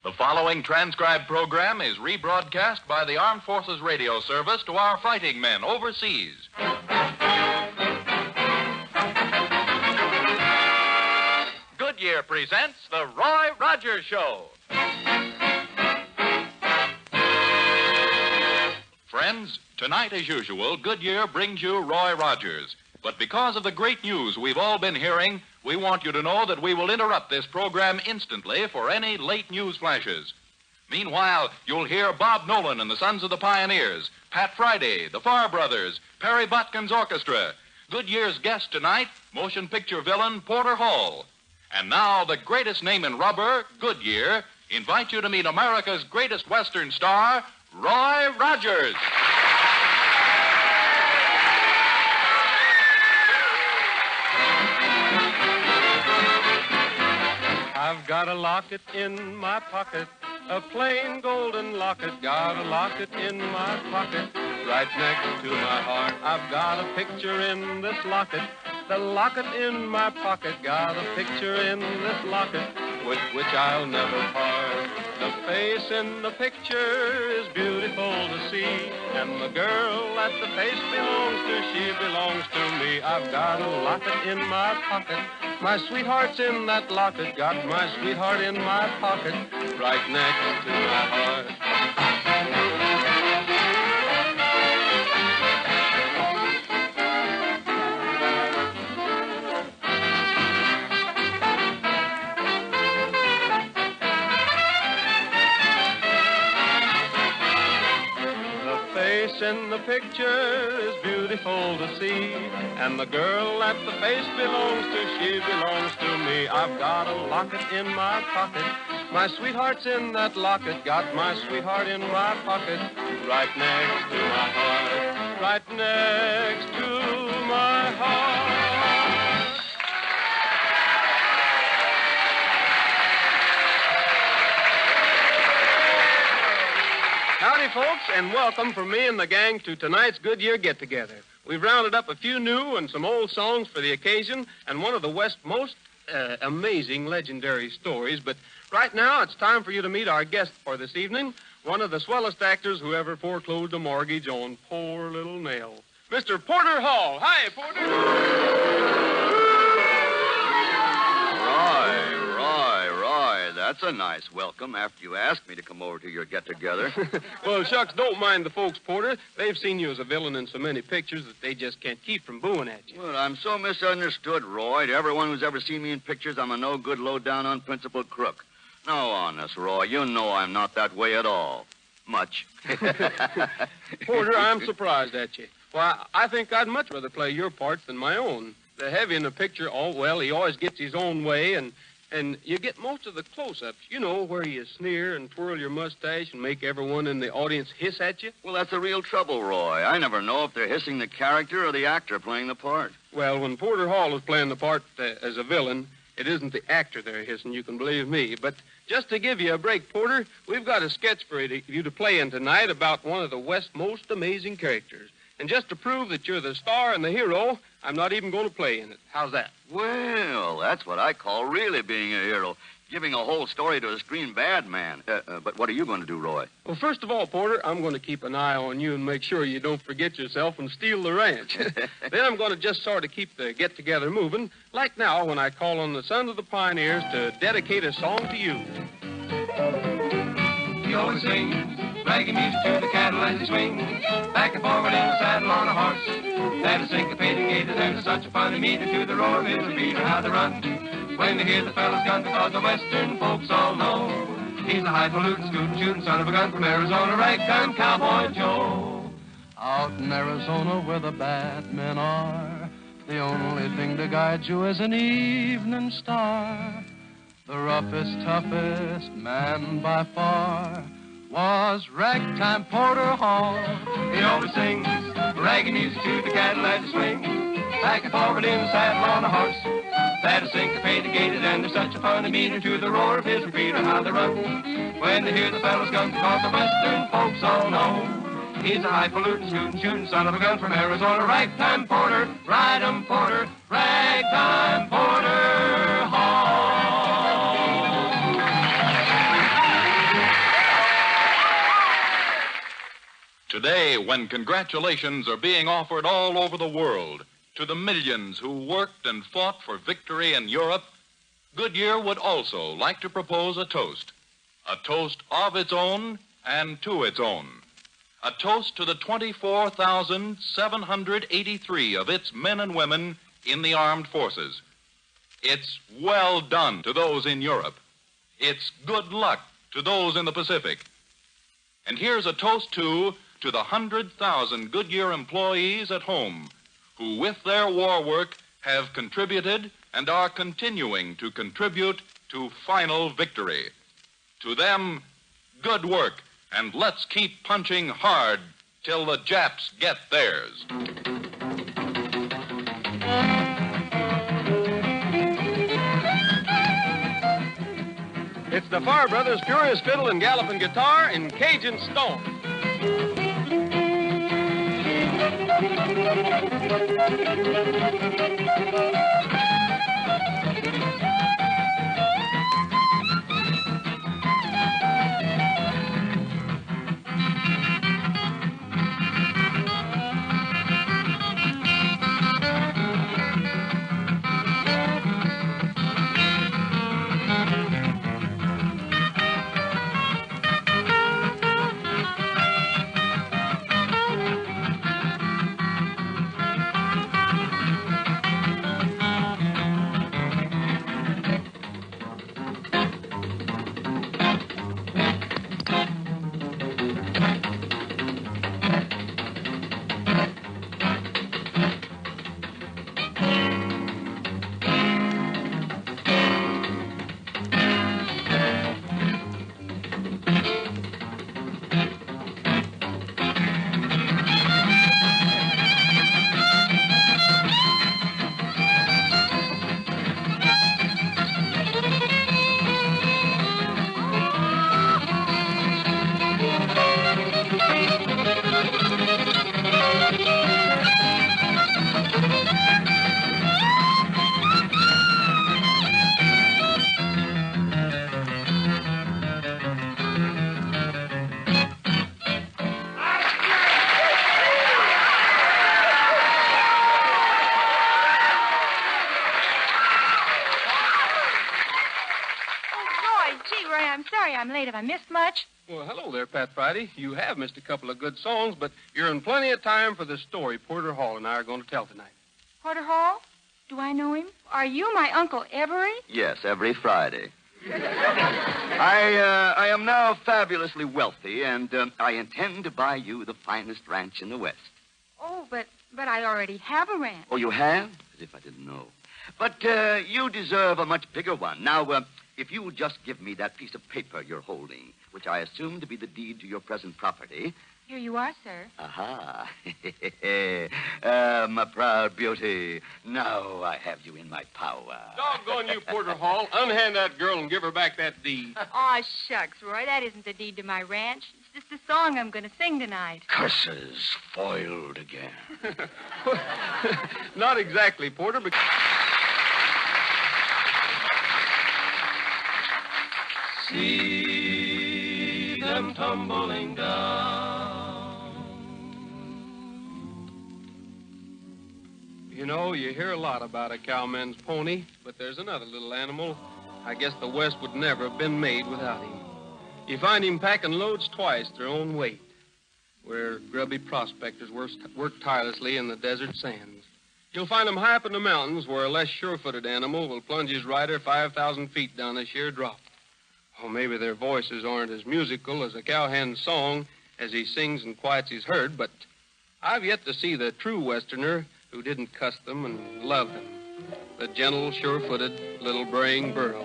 The following transcribed program is rebroadcast by the Armed Forces Radio Service to our fighting men overseas. Goodyear presents The Roy Rogers Show. Friends, tonight, as usual, Goodyear brings you Roy Rogers. But because of the great news we've all been hearing, we want you to know that we will interrupt this program instantly for any late news flashes. Meanwhile, you'll hear Bob Nolan and the Sons of the Pioneers, Pat Friday, the Farr Brothers, Perry Botkin's Orchestra. Goodyear's guest tonight, motion picture villain Porter Hall. And now, the greatest name in rubber, Goodyear, invite you to meet America's greatest Western star, Roy Rogers. I've got a locket in my pocket, a plain golden locket. Got a locket in my pocket, right next to my heart. I've got a picture in this locket, the locket in my pocket. Got a picture in this locket, with which I'll never part. The face in the picture is beautiful to see, and the girl that the face belongs to, she belongs to me. I've got a locket in my pocket. My sweetheart's in that locket, got my sweetheart in my pocket, right next to my heart. The face in the picture is beautiful to see, and the girl that the face belongs to, she belongs to me. I've got a locket in my pocket. My sweetheart's in that locket. Got my sweetheart in my pocket, right next to my heart. Right next to my heart. Howdy, folks, and welcome from me and the gang to tonight's Goodyear get-together. We've rounded up a few new and some old songs for the occasion, and one of the West's most amazing legendary stories. But right now, it's time for you to meet our guest for this evening, one of the swellest actors who ever foreclosed a mortgage on poor little Nell, Mr. Porter Hall. Hi, Porter. Roy, that's a nice welcome after you asked me to come over to your get-together. Well, shucks, don't mind the folks, Porter. They've seen you as a villain in so many pictures that they just can't keep from booing at you. Well, I'm so misunderstood, Roy. To everyone who's ever seen me in pictures, I'm a no-good, low-down, unprincipled crook. No, honest, Roy, you know I'm not that way at all. Much. Porter, I'm surprised at you. Why, I think I'd much rather play your parts than my own. The heavy in the picture, oh, well, he always gets his own way, and you get most of the close-ups, you know, where you sneer and twirl your mustache and make everyone in the audience hiss at you. Well, that's the real trouble, Roy. I never know if they're hissing the character or the actor playing the part. Well, when Porter Hall is playing the part as a villain, it isn't the actor they're hissing, you can believe me. But just to give you a break, Porter, we've got a sketch for you to play in tonight about one of the West's most amazing characters. And just to prove that you're the star and the hero, I'm not even going to play in it. How's that? Well, that's what I call really being a hero. Giving a whole story to a screen bad man. But what are you going to do, Roy? Well, first of all, Porter, I'm going to keep an eye on you and make sure you don't forget yourself and steal the ranch. Then I'm going to just sort of keep the get-together moving, like now when I call on the Sons of the Pioneers to dedicate a song to you. He always sings bragging music to the cattle as he swings, back and forward in the saddle on a horse. That is syncopated gait, and there's such a funny meter to the roar of his beater, how they run when they hear the fellow's gun, because the Western folks all know he's a highfalutin, scootin', shooting son of a gun from Arizona, ragtime cowboy Joe. Out in Arizona where the bad men are, the only thing to guide you is an evening star. The roughest, toughest man by far was Ragtime Porter Hall. He always sings ragging music to the cattle as he swings, back and forward in the saddle on a horse. That is syncopated gaited, and there's such a funny meter to the roar of his repeater, how they run when they hear the fellow's gun, because the Western folks all know he's a highfalutin, scootin', shooting son of a gun from Arizona, Ragtime Porter, ride 'em Porter, Ragtime Porter Hall. Today, when congratulations are being offered all over the world to the millions who worked and fought for victory in Europe, Goodyear would also like to propose a toast of its own and to its own. A toast to the 24,783 of its men and women in the armed forces. It's well done to those in Europe. It's good luck to those in the Pacific. And here's a toast, too, to the 100,000 Goodyear employees at home who, with their war work, have contributed and are continuing to contribute to final victory. To them, good work, and let's keep punching hard till the Japs get theirs. It's the Farr Brothers' Furious Fiddle and Galloping Guitar in Cajun Stone. I'm late. Have I missed much? Well, hello there, Pat Friday. You have missed a couple of good songs, but you're in plenty of time for the story Porter Hall and I are going to tell tonight. Porter Hall? Do I know him? Are you my Uncle Everett? Yes, every Friday. I am now fabulously wealthy, and I intend to buy you the finest ranch in the West. Oh, but I already have a ranch. Oh, you have? As if I didn't know. But you deserve a much bigger one. Now, if you would just give me that piece of paper you're holding, which I assume to be the deed to your present property. Here you are, sir. Aha. My proud beauty. Now I have you in my power. Doggone you, Porter Hall. Unhand that girl and give her back that deed. Aw, shucks, Roy. That isn't the deed to my ranch. It's just a song I'm going to sing tonight. Curses. Foiled again. Not exactly, Porter, but... See them tumbling down. You know, you hear a lot about a cowman's pony, but there's another little animal. I guess the West would never have been made without him. You find him packing loads twice their own weight, where grubby prospectors work tirelessly in the desert sands. You'll find him high up in the mountains, where a less sure-footed animal will plunge his rider 5,000 feet down a sheer drop. Oh, maybe their voices aren't as musical as a cowhand's song as he sings and quiets his herd, but I've yet to see the true Westerner who didn't cuss them and love them, the gentle, sure-footed little braying burro.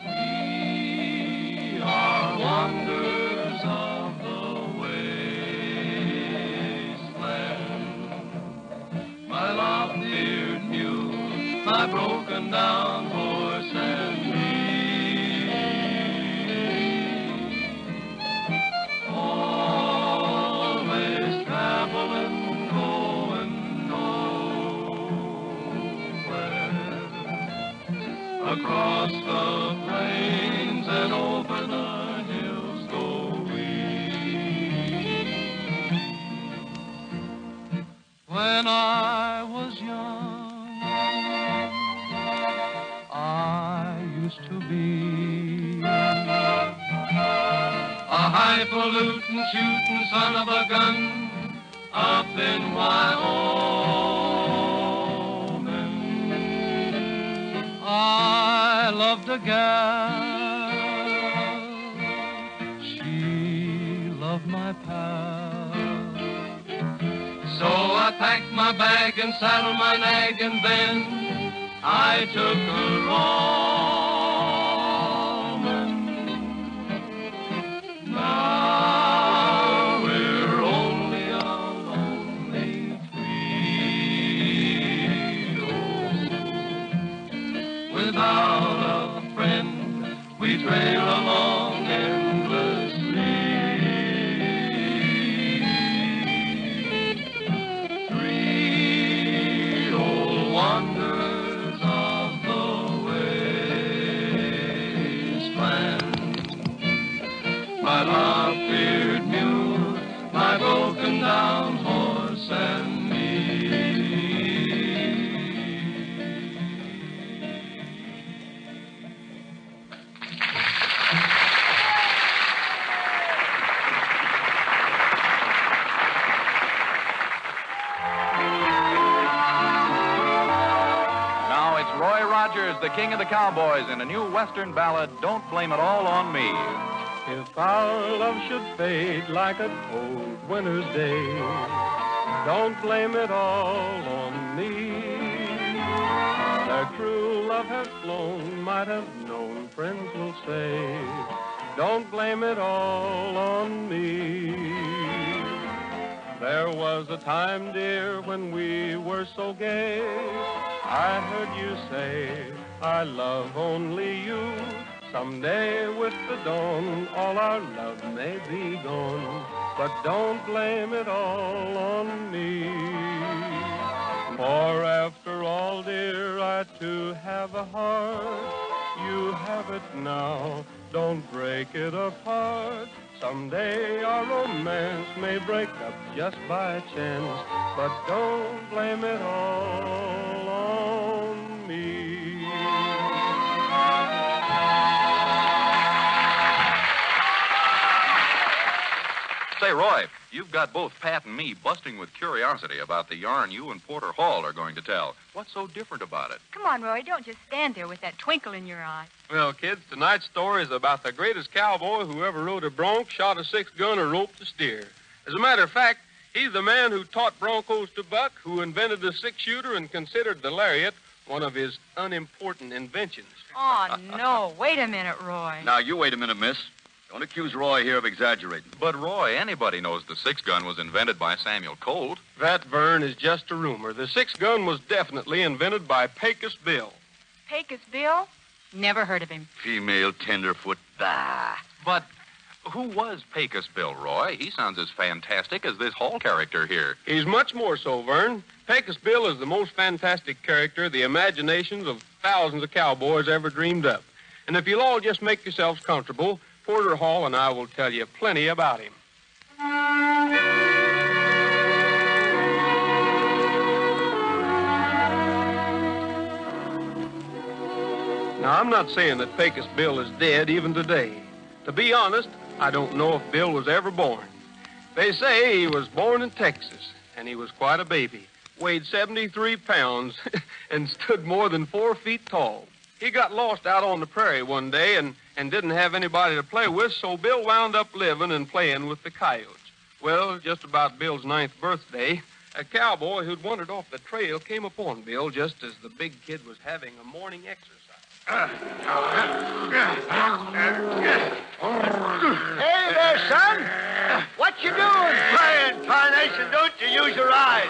We are wanderers of the wasteland. My long-eared mule, my broken down horse and me, always traveling, going nowhere, across the plains downs and over the hills go we. When I was young, I used to be a highfalutin shooting son of a gun up in Wyoming. I loved a gal, she loved my pal. So I packed my bag and saddled my nag, and then I took a roaming. Now we're only a lonely trio. Without a friend, we trail along endlessly. Three old wanderers of the wasteland. My lop-eared mule, my broken down horse, and me. Now it's Roy Rogers, the king of the cowboys, in a new Western ballad, Don't Blame It All on Me. If our love should fade like a cold winter's day, don't blame it all on me. Their true love has flown, might have known, friends will say, don't blame it all on me. There was a time, dear, when we were so gay. I heard you say, I love only you. Someday with the dawn, all our love may be gone. But don't blame it all on me. For after all, dear, I too have a heart. You have it now, don't break it apart. Someday our romance may break up just by chance, but don't blame it all on me. Say, Roy, you've got both Pat and me busting with curiosity about the yarn you and Porter Hall are going to tell. What's so different about it? Come on, Roy, don't just stand there with that twinkle in your eye. Well, kids, tonight's story is about the greatest cowboy who ever rode a bronc, shot a six-gun, or roped a steer. As a matter of fact, he's the man who taught broncos to buck, who invented the six-shooter and considered the lariat one of his unimportant inventions. Oh, no. Wait a minute, Roy. Now, you wait a minute, miss. Don't accuse Roy here of exaggerating. But, Roy, anybody knows the six-gun was invented by Samuel Colt. That, Vern, is just a rumor. The six-gun was definitely invented by Pecos Bill. Pecos Bill? Never heard of him. Female tenderfoot. Bah. But who was Pecos Bill, Roy? He sounds as fantastic as this Hall character here. He's much more so, Vern. Pecos Bill is the most fantastic character the imaginations of thousands of cowboys ever dreamed up. And if you'll all just make yourselves comfortable, Porter Hall and I will tell you plenty about him. Now, I'm not saying that Pecos Bill is dead even today. To be honest, I don't know if Bill was ever born. They say he was born in Texas, and he was quite a baby, weighed 73 pounds, and stood more than 4 feet tall. He got lost out on the prairie one day and didn't have anybody to play with, so Bill wound up living and playing with the coyotes. Well, just about Bill's 9th birthday, a cowboy who'd wandered off the trail came upon Bill just as the big kid was having a morning exercise. Hey there, son. What you doing? Playing, tarnation, don't you use your eyes.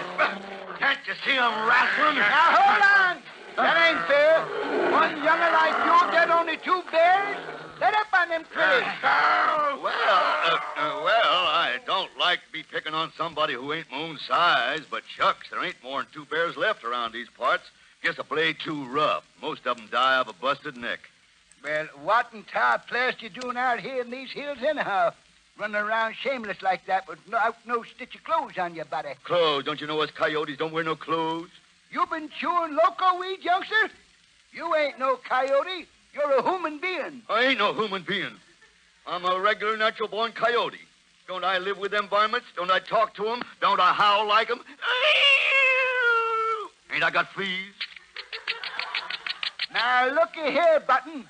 Can't you see them wrestling? Now, hold on. That ain't fair. One younger like you get only 2 bears? Let up on them critters. Well, I don't like to be picking on somebody who ain't my own size, but shucks, there ain't more than 2 bears left around these parts. Guess I played too rough. Most of them die of a busted neck. Well, what in tar place you doing out here in these hills anyhow? Running around shameless like that with no stitch of clothes on your body. Clothes? Don't you know us coyotes don't wear no clothes? You been chewing loco weed, youngster? You ain't no coyote. You're a human being. I ain't no human being. I'm a regular natural-born coyote. Don't I live with them varmints? Don't I talk to them? Don't I howl like them? Ain't I got fleas? Now, looky here, Button.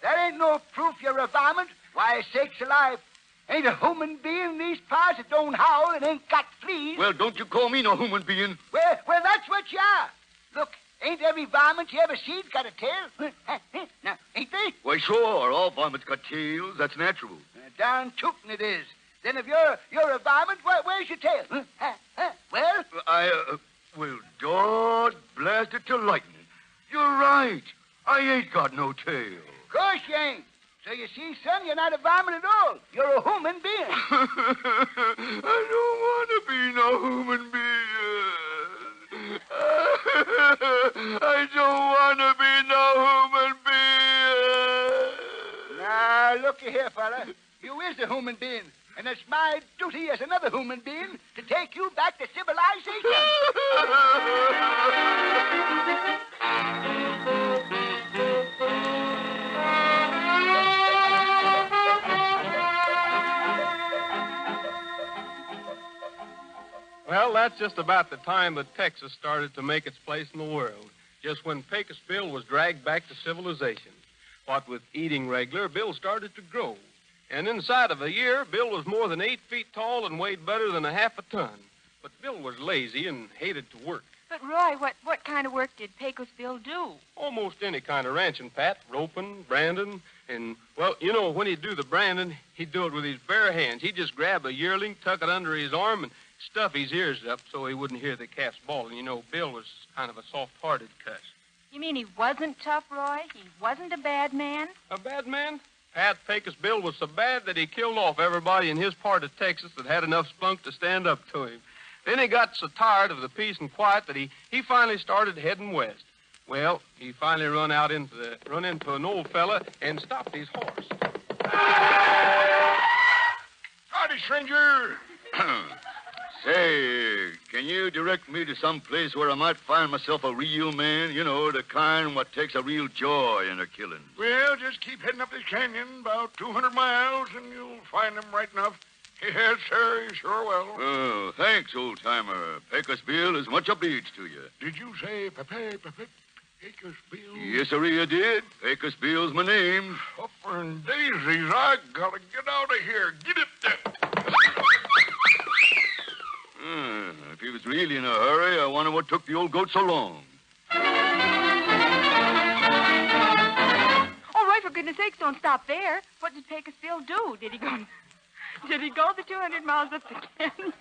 That ain't no proof you're a varmint. Why, sakes alive. Ain't a human being in these parts that don't howl and ain't got fleas. Well, don't you call me no human being. Well, that's what you are. Look, ain't every varmint you ever seen got a tail? Now, ain't they? Why, sure. All varmints got tails. That's natural. Darn tootin' it is. Then if you're a varmint, where's your tail? Well? Well, Dod blast it to lightning. You're right. I ain't got no tail. Of course you ain't. So you see, son, you're not a varmint at all. You're a human being. I don't want to be no human being. I don't want to be no human being. Now, looky here, fella. You is a human being. And it's my duty as another human being to take you back to civilization. Well, that's just about the time that Texas started to make its place in the world, just when Pecos Bill was dragged back to civilization. What with eating regular, Bill started to grow. And inside of a year, Bill was more than 8 feet tall and weighed better than a half a ton. But Bill was lazy and hated to work. But, Roy, what kind of work did Pecos Bill do? Almost any kind of ranching, Pat. Roping, branding, and, well, you know, when he'd do the branding, he'd do it with his bare hands. He'd just grab a yearling, tuck it under his arm, and stuff his ears up so he wouldn't hear the calves bawling. You know, Bill was kind of a soft-hearted cuss. You mean he wasn't tough, Roy? He wasn't a bad man? A bad man? Pat, Pecos Bill was so bad that he killed off everybody in his part of Texas that had enough spunk to stand up to him. Then he got so tired of the peace and quiet that he finally started heading west. Well, he finally run into an old fella and stopped his horse. Howdy, stranger. Say, can you direct me to some place where I might find myself a real man? You know, the kind what takes a real joy in a killing. Well, just keep heading up this canyon about 200 miles, and you'll find them right enough. Yes, sir, you sure will. Oh, thanks, old-timer. Pecos Bill is much obliged to you. Did you say Pecos Bill? Yes, sir, you did. Pecos Bill's my name. Upper and daisies, I gotta get out of here. Get it there. If he was really in a hurry, I wonder what took the old goat so long. Oh, Roy, for goodness sakes, don't stop there. What did Pecos Bill do? Did he go the 200 miles up the canyon?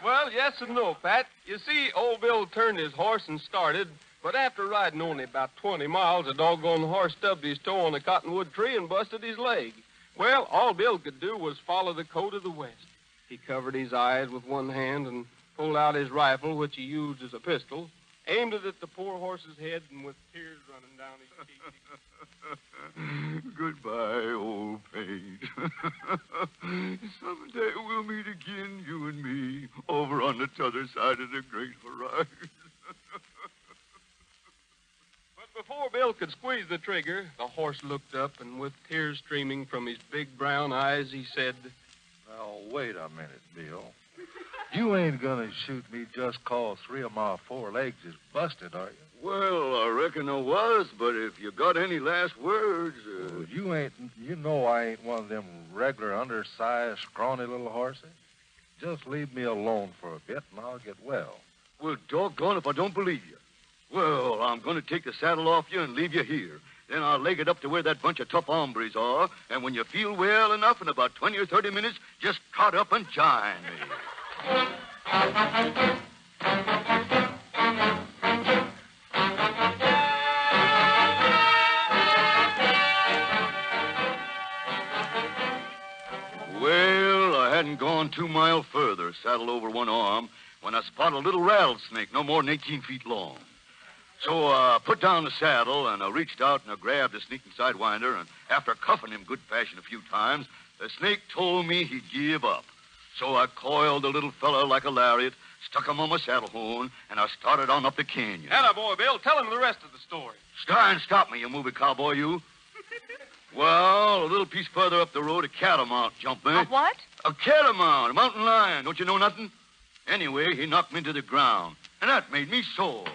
Well, yes and no, Pat. You see, old Bill turned his horse and started, but after riding only about 20 miles, the doggone horse stubbed his toe on a cottonwood tree and busted his leg. Well, all Bill could do was follow the coat of the West. He covered his eyes with one hand and pulled out his rifle, which he used as a pistol, aimed it at the poor horse's head, and with tears running down his cheeks. Goodbye, old paint. Someday we'll meet again, you and me, over on the t'other side of the great horizon. But before Bill could squeeze the trigger, the horse looked up, and with tears streaming from his big brown eyes, he said, Now, wait a minute, Bill. You ain't gonna shoot me just 'cause 3 of my 4 legs is busted, are you? Well, I reckon I was, but if you got any last words... Well, you know I ain't one of them regular undersized, scrawny little horses. Just leave me alone for a bit and I'll get well. Well, doggone if I don't believe you. Well, I'm going to take the saddle off you and leave you here. Then I'll leg it up to where that bunch of tough hombres are, and when you feel well enough in about 20 or 30 minutes, just trot up and join me. Well, I hadn't gone 2 miles further, saddle over one arm, when I spot a little rattlesnake no more than 18 feet long. So I put down the saddle, and I reached out and I grabbed the sneaking sidewinder, and after cuffing him good fashion a few times, the snake told me he'd give up. So I coiled the little fella like a lariat, stuck him on my saddle horn, and I started on up the canyon. Atta boy, Bill. Tell him the rest of the story. Try and stop me, you movie cowboy, you. Well, a little piece further up the road, a catamount jumped me. A what? A catamount, a mountain lion. Don't you know nothing? Anyway, he knocked me to the ground, and that made me sore.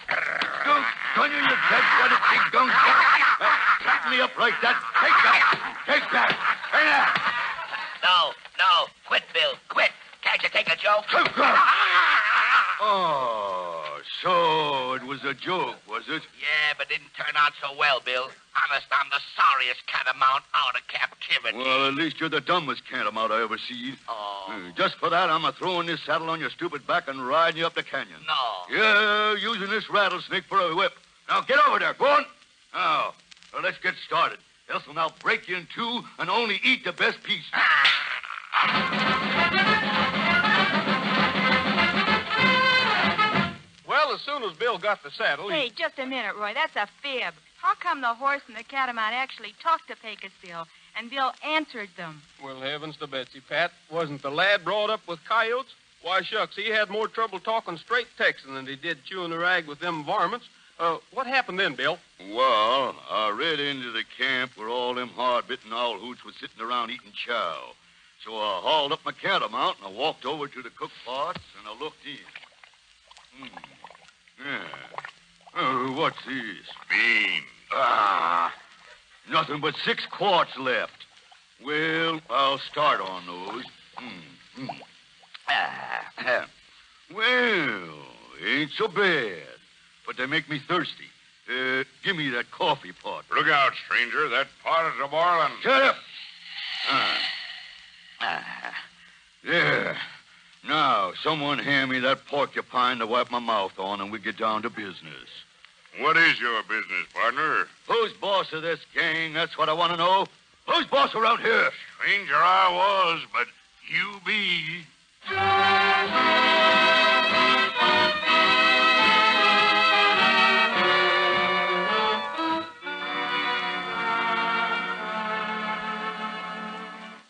Don't you dead-blooded big gunk. Flatten me up like that. Take that. Take that. Hey, there. No. Quit, Bill. Quit. Can't you take a joke? Oh, so it was a joke, was it? Yeah, but didn't turn out so well, Bill. Honest, I'm the sorriest catamount out of captivity. Well, at least you're the dumbest catamount I ever seen. Oh. Just for that, I'm throwing this saddle on your stupid back and riding you up the canyon. No. Yeah, using this rattlesnake for a whip. Now, get over there. Go on. Now, let's get started. Else I'll now break you in two and only eat the best piece. Well, as soon as Bill got the saddle, Hey, just a minute, Roy. That's a fib. How come the horse and the catamount actually talked to Pecos Bill, and Bill answered them? Well, heavens to Betsy, Pat. Wasn't the lad brought up with coyotes? Why, shucks, he had more trouble talking straight Texan than he did chewing the rag with them varmints. What happened then, Bill? Well, I rid into the camp where all them hard-bitten owl hoots was sitting around eating chow. So I hauled up my catamount and I walked over to the cook pots and I looked in. Yeah. What's this? Beans. Nothing but 6 quarts left. Well, I'll start on those. Well, ain't so bad. But they make me thirsty. Give me that coffee pot. Look out, stranger. That pot is a-boiling. Shut up. There. Now, someone hand me that porcupine to wipe my mouth on, and we get down to business. What is your business, partner? Who's boss of this gang? That's what I want to know. Who's boss around here? Stranger I was, but you be.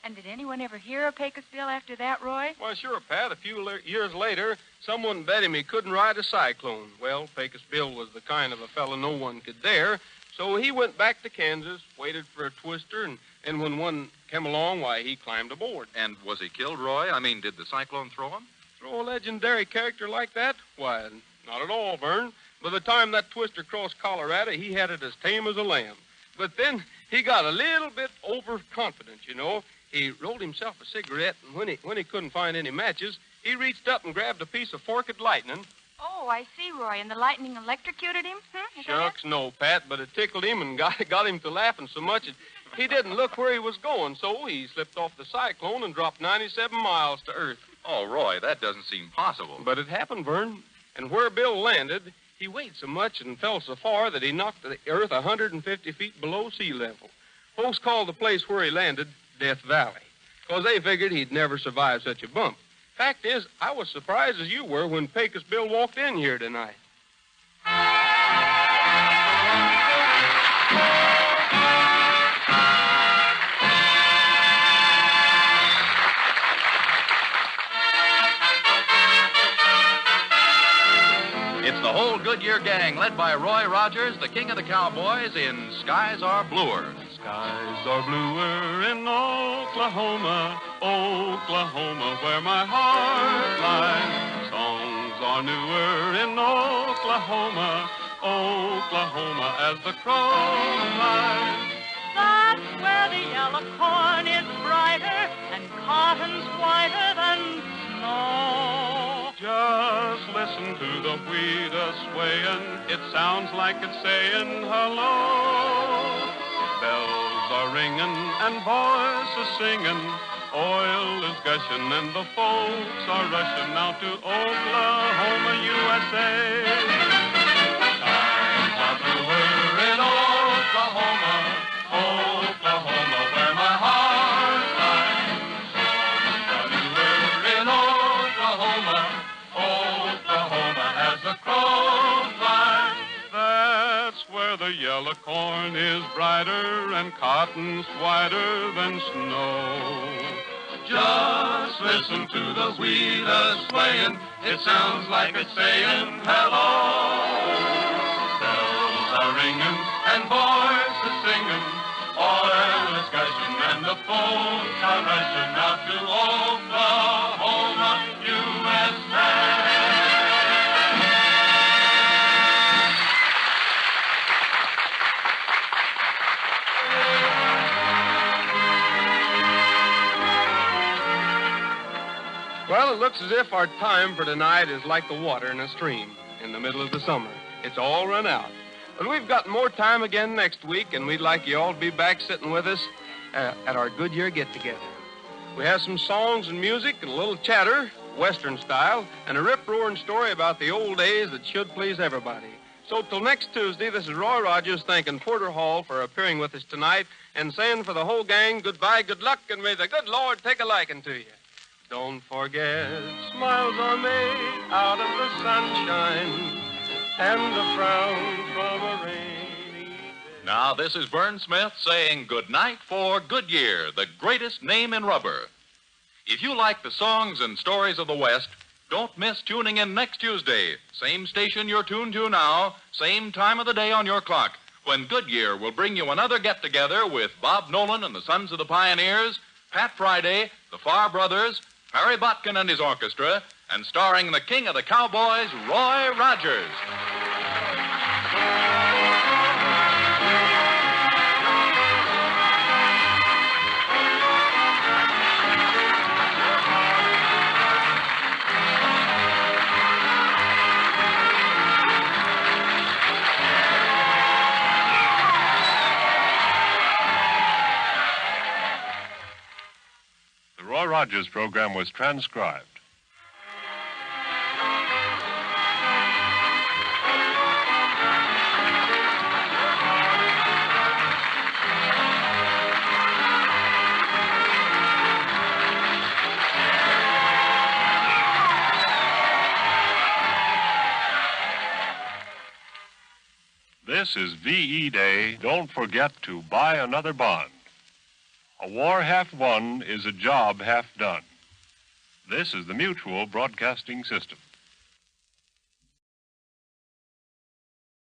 And did anyone ever hear of Pecos Bill after that, Roy? Why, sure, Pat. A few years later, someone bet him he couldn't ride a cyclone. Well, Pecos Bill was the kind of a fellow no one could dare, so he went back to Kansas, waited for a twister, and when one came along, why, he climbed aboard. And was he killed, Roy? I mean, did the cyclone throw him? Throw a legendary character like that? Why, not at all, Vern. By the time that twister crossed Colorado, he had it as tame as a lamb. But then he got a little bit overconfident, you know. He rolled himself a cigarette, and when he couldn't find any matches, he reached up and grabbed a piece of forked lightning. Oh, I see, Roy. And the lightning electrocuted him? Is that it? Shucks, no, Pat, but it tickled him and got him to laughing so much he didn't look where he was going, so he slipped off the cyclone and dropped 97 miles to Earth. Oh, Roy, that doesn't seem possible. But it happened, Vern. And where Bill landed, he weighed so much and fell so far that he knocked the Earth 150 feet below sea level. Folks called the place where he landed Death Valley, because they figured he'd never survive such a bump. Fact is, I was surprised as you were when Pecos Bill walked in here tonight. It's the whole Goodyear gang, led by Roy Rogers, the king of the cowboys, in Skies Are Bluer. Skies are bluer in Oklahoma, Oklahoma, where my heart lies. Songs are newer in Oklahoma, Oklahoma, as the crow flies. That's where the yellow corn is brighter and cotton's whiter than snow. Just listen to the wheat a-swaying. It sounds like it's saying hello. Bells are ringing and voices singing. Oil is gushing and the folks are rushing out to Oklahoma, USA. Skies are bluer in Oklahoma, Oklahoma, where my heart lies. Songs are newer in Oklahoma, Oklahoma, as the crow flies. yellow corn is brighter and cotton's whiter than snow. Just listen to the wheat a-swaying. It sounds like it's saying hello. Bells are ringing and voices singing. Oil is gushing and the folks are rushing out to Oklahoma, USA. Well, it looks as if our time for tonight is like the water in a stream in the middle of the summer. It's all run out. But we've got more time again next week, and we'd like you all to be back sitting with us at our Goodyear get-together. We have some songs and music and a little chatter, Western style, and a rip-roaring story about the old days that should please everybody. So till next Tuesday, this is Roy Rogers thanking Porter Hall for appearing with us tonight and saying for the whole gang, goodbye, good luck, and may the good Lord take a liking to you. Don't forget, smiles are made out of the sunshine and the frown from a rainy day. Now, this is Vern Smith saying good night for Goodyear, the greatest name in rubber. If you like the songs and stories of the West, don't miss tuning in next Tuesday. Same station you're tuned to now, same time of the day on your clock, when Goodyear will bring you another get-together with Bob Nolan and the Sons of the Pioneers, Pat Friday, the Farr Brothers, Harry Botkin and his orchestra, and starring the king of the cowboys, Roy Rogers. The Roy Rogers program was transcribed. This is VE Day. Don't forget to buy another bond. A war half won is a job half done. This is the Mutual Broadcasting System.